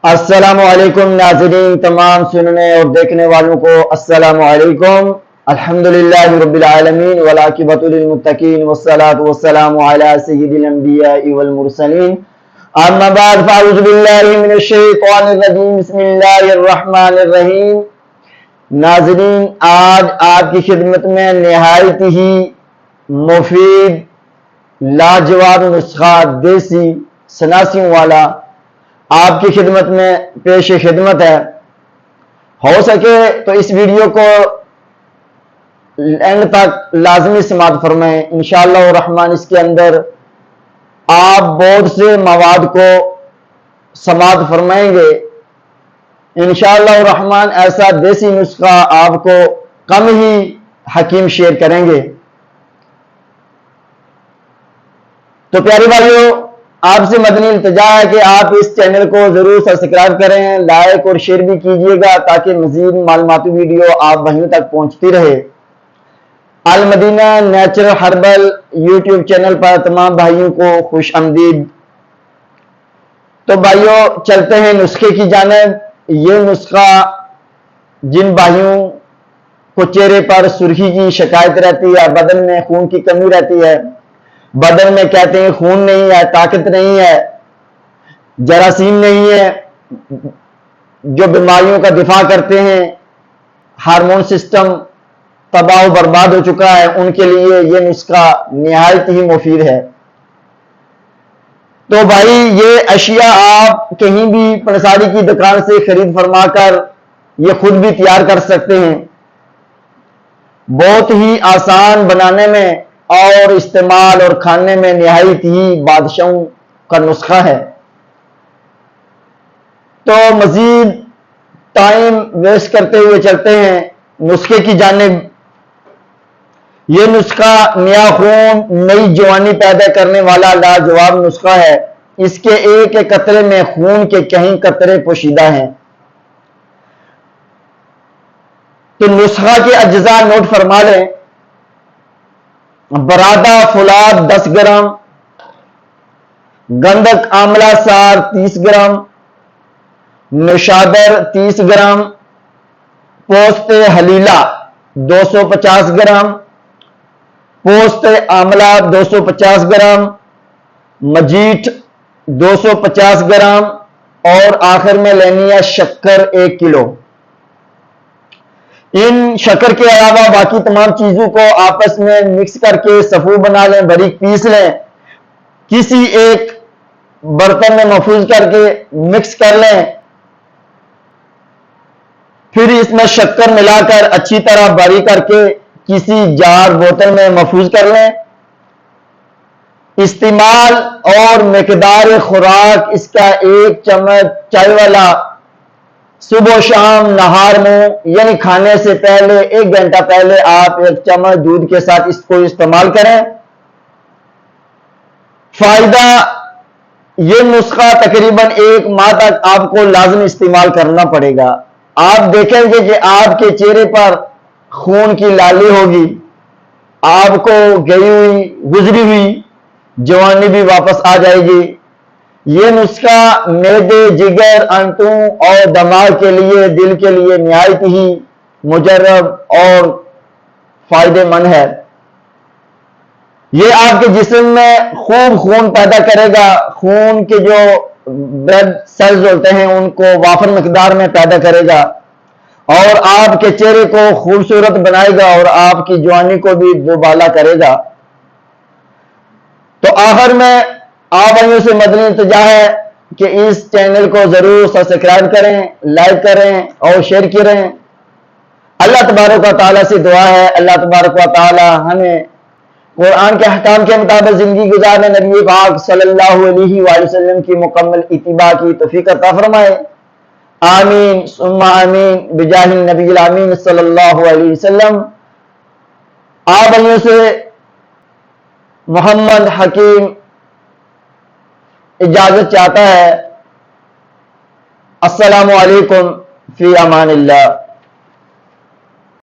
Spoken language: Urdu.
السلام علیکم ناظرین، تمام سننے اور دیکھنے والوں کو السلام علیکم۔ الحمدللہ رب العالمین والعاقبۃ للمتقین والصلاۃ والسلام علی سید الانبیاء والمرسلین، اما بعد فاعوذ باللہ من الشیطان الرجیم، بسم اللہ الرحمن الرحیم۔ ناظرین، آج آپ کی خدمت میں نہایت ہی مفید لاجواب نسخہ دیسی سناسیوں والا آپ کی خدمت میں پیش خدمت ہے۔ ہو سکے تو اس ویڈیو کو اینڈ تک لازمی سماعت فرمائیں۔ انشاءاللہ الرحمن اس کے اندر آپ بہت سے مواد کو سماعت فرمائیں گے۔ انشاءاللہ الرحمن ایسا دیسی نسخہ آپ کو کم ہی حکیم شیئر کریں گے۔ تو پیارے بھائیو، آپ سے مدنی التجا ہے کہ آپ اس چینل کو ضرور سبسکرائب کریں، لائک اور شیئر بھی کیجئے گا تاکہ مزید معلوماتی ویڈیو آپ وہیں تک پہنچتی رہے۔ المدینہ نیچرل ہربل یوٹیوب چینل پر تمام بھائیوں کو خوش آمدید۔ تو بھائیو، چلتے ہیں نسخے کی جانب۔ یہ نسخہ جن بھائیوں کو چہرے پر سرخی کی شکایت رہتی ہے، بدن میں خون کی کمی رہتی ہے، بدن میں کہتے ہیں خون نہیں ہے، طاقت نہیں ہے، جراثیم نہیں ہے، جو بیماریوں کا دفاع کرتے ہیں، ہارمون سسٹم تباہ و برباد ہو چکا ہے، ان کے لیے یہ نسخہ نہایت ہی مفید ہے۔ تو بھائی، یہ اشیاء آپ کہیں بھی پنساری کی دکان سے خرید فرما کر یہ خود بھی تیار کر سکتے ہیں۔ بہت ہی آسان بنانے میں اور استعمال اور کھانے میں نہایت ہی بادشاہوں کا نسخہ ہے۔ تو مزید ٹائم ویسٹ کرتے ہوئے چلتے ہیں نسخے کی جانب۔ یہ نسخہ نیا خون، نئی جوانی پیدا کرنے والا لاجواب نسخہ ہے۔ اس کے ایک ایک قطرے میں خون کے کئی قطرے پوشیدہ ہیں۔ تو نسخہ کے اجزاء نوٹ فرما لیں۔ برادہ فولاد 10 گرام، گندھک آملہ سار 30 گرام، نوشادر 30 گرام، پوست حلیلہ 250 گرام، پوست آملہ 250 گرام، مجیٹ 250 گرام، اور آخر میں لینی ہے شکر 1 کلو۔ ان شکر کے علاوہ باقی تمام چیزوں کو آپس میں مکس کر کے صفو بنا لیں، باریک پیس لیں، کسی ایک برتن میں محفوظ کر کے مکس کر لیں۔ پھر اس میں شکر ملا کر اچھی طرح باریک کر کے کسی جار بوتل میں محفوظ کر لیں۔ استعمال اور مقدار خوراک اس کا 1 چمچ چائے والا صبح و شام نہار میں، یعنی کھانے سے پہلے 1 گھنٹہ پہلے آپ 1 چمچ دودھ کے ساتھ اس کو استعمال کریں۔ فائدہ، یہ نسخہ تقریباً 1 ماہ تک آپ کو لازم استعمال کرنا پڑے گا۔ آپ دیکھیں گے کہ آپ کے چہرے پر خون کی لالی ہوگی، آپ کو گئی ہوئی گزری ہوئی جوانی بھی واپس آ جائے گی۔ یہ نسخہ معدے، جگر، انتوں اور دماغ کے لیے، دل کے لیے نہایت ہی مجرب اور فائدہ مند ہے۔ یہ آپ کے جسم میں خوب خون پیدا کرے گا، خون کے جو بلڈ سیلز ہوتے ہیں ان کو وافر مقدار میں پیدا کرے گا، اور آپ کے چہرے کو خوبصورت بنائے گا اور آپ کی جوانی کو بھی دوبالا کرے گا۔ تو آخر میں آپ بھائیوں سے مدنی التجا ہے کہ اس چینل کو ضرور سبسکرائب کریں، لائک کریں اور شیئر کریں۔ اللہ تبارک و تعالیٰ سے دعا ہے، اللہ تبارک و تعالیٰ ہمیں قرآن کے احکام کے مطابق زندگی گزارنے، نبی پاک صلی اللہ علیہ وآلہ وسلم کی مکمل اتباع کی توفیق عطا فرمائے۔ آمین ثم آمین بجاہ النبی الامین صلی اللہ علیہ وسلم۔ آپ بھائیوں سے محمد حکیم اجازت چاہتا ہے۔ السلام علیکم، فی امان اللہ۔